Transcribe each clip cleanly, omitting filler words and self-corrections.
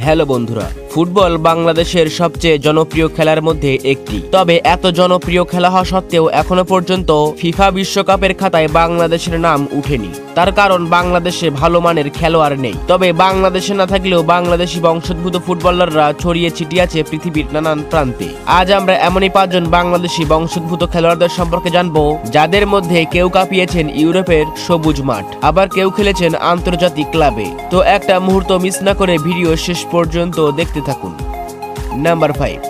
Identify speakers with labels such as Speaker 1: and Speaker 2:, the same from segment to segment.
Speaker 1: Hello বন্ধুরা, football বাংলাদেশের সবচেয়ে জনপ্রিয় খেলার মধ্যে একটি। তবে এত জনপ্রিয় খেলা হওয়া সত্ত্বেও এখনো পর্যন্ত ফিফা বিশ্বকাপের খাতায় বাংলাদেশের নাম উঠেনি। তার কারণ বাংলাদেশে ভালো মানের খেলোয়াড় নেই। তবে বাংলাদেশে না থাকলেও বাংলাদেশি বংশোদ্ভূত ফুটবলাররা ছড়িয়ে ছিটিয়ে আছে পৃথিবীর নানান প্রান্তে। আজ আমরা এমনই 5 জন বাংলাদেশি বংশোদ্ভূত খেলোয়াড়দের সম্পর্কে জানবো, যাদের মধ্যে কেউ কাঁপিয়েছেন ইউরোপের সবুজ মাঠ, আবার কেউ খেলেছেন আন্তর্জাতিক ক্লাবে। তো একটা মুহূর্ত মিস না করে ভিডিও শেষ পর্যন্ত দেখতে থাকুন। নাম্বার 5,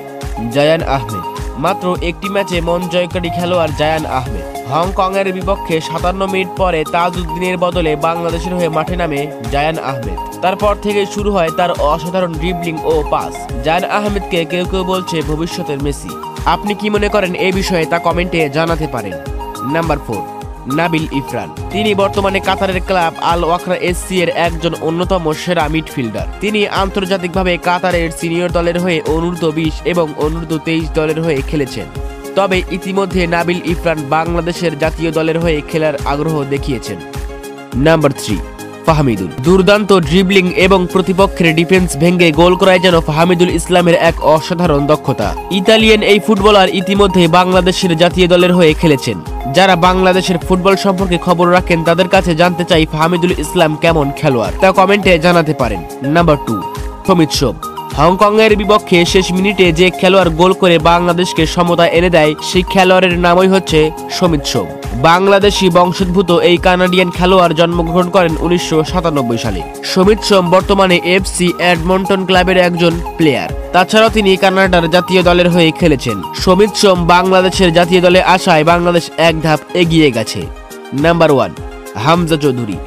Speaker 1: জায়ান আহমেদ। মাত্র একটি ম্যাচে মন জয়কারী খেলোয়াড় জায়ান আহমেদ। হংকং এর বিপক্ষে 57 মিনিট পরে তাজউদ্দিনের বদলে বাংলাদেশের হয়ে মাঠে নামে জায়ান আহমেদ। তারপর থেকে শুরু হয় তার অসাধারণ ড্রিবলিং ও পাস। জায়ান আহমেদকে কেউ কেউ বলছে ভবিষ্যতের মেসি। আপনি কি মনে করেন এই বিষয়ে তা কমেন্টে জানাতে পারেন। নাম্বার 4, নাবিল ইরফান। তিনি বর্তমানে কাতারের ক্লাব আল ওয়াকরা এসসি এর একজন অন্যতম সেরা মিডফিল্ডার। তিনি আন্তর্জাতিকভাবে কাতারের সিনিয়র দলের হয়ে অনূর্ধ্ব-20 এবং অনূর্ধ্ব-23 দলের হয়ে খেলেছেন। তবে ইতিমধ্যে নাবিল ইরফান বাংলাদেশের জাতীয় দলের হয়ে খেলার আগ্রহ দেখিয়েছেন। নাম্বার 3, ফাহমিদুল। দুর্দান্ত ড্রিবলিং এবং প্রতিপক্ষের ডিফেন্স ভেঙে গোল করায় যেন ফাহমিদুল ইসলামের এক অসাধারণ দক্ষতা। ইতালিয়ান এই ফুটবলার ইতিমধ্যে বাংলাদেশের জাতীয় দলের হয়ে খেলেছেন। যারা বাংলাদেশের ফুটবল সম্পর্কে খবর রাখেন তাদের কাছে জানতে চাই ফাহমিদুল ইসলাম কেমন খেলোয়াড়, তা কমেন্টে জানাতে পারেন। নাম্বার 2, সমিত সোম। হংকং এর বিপক্ষে শেষ মিনিটে যে খেলোয়াড় গোল করে বাংলাদেশকে সমতা এনে দেয়, সেই খেলোয়াড়ের নামই হচ্ছে সমিত সোম। বাংলাদেশি বংশোদ্ভূত এই কানাডিয়ান খেলোয়াড় জন্মগ্রহণ করেন 1997 সালে। সমিত সোম বর্তমানে এফসি এডমন্টন ক্লাবের একজন প্লেয়ার। তাছাড়াও তিনি কানাডার জাতীয় দলের হয়ে খেলেছেন। সমিত সোম বাংলাদেশের জাতীয় দলে আসায় বাংলাদেশ এক ধাপ এগিয়ে গেছে। নাম্বার 1, হামজা চৌধুরী।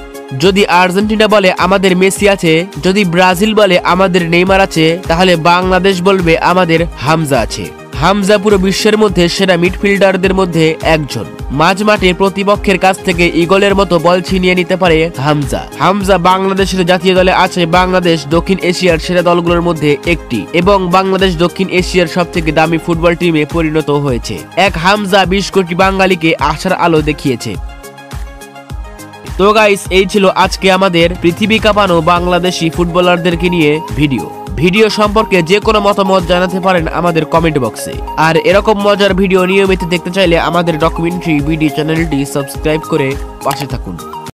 Speaker 1: যদি আর্জেন্টিনা বলে আমাদের মেসি আছে, যদি ব্রাজিল বলে আমাদের নেইমার আছে, তাহলে বাংলাদেশ বলবে আমাদের হামজা আছে। হামজা পুরো বিশ্বের মধ্যে সেরা মিডফিল্ডারদের মধ্যে একজন। মাঝ মাঠে প্রতিপক্ষের কাছ থেকে ইগলের মতো বল ছিনিয়ে নিতে পারে হামজা বাংলাদেশের জাতীয় দলে আছে। বাংলাদেশ দক্ষিণ এশিয়ার সেরা দলগুলোর মধ্যে একটি এবং বাংলাদেশ দক্ষিণ এশিয়ার সবথেকে দামি ফুটবল টিমে পরিণত হয়েছে। এক হামজা 20 কোটি বাঙালিকে আশার আলো দেখিয়েছে। তো গাইস, এই ছিল আজকে আমাদের পৃথিবী কাঁপানো বাংলাদেশি ফুটবলারদেরকে নিয়ে ভিডিও সম্পর্কে যে কোনো মতামত জানাতে পারেন আমাদের কমেন্ট বক্সে। আর এরকম মজার ভিডিও নিয়মিত দেখতে চাইলে আমাদের ডকুমেন্টারি ভিডিও চ্যানেলটি সাবস্ক্রাইব করে পাশে থাকুন।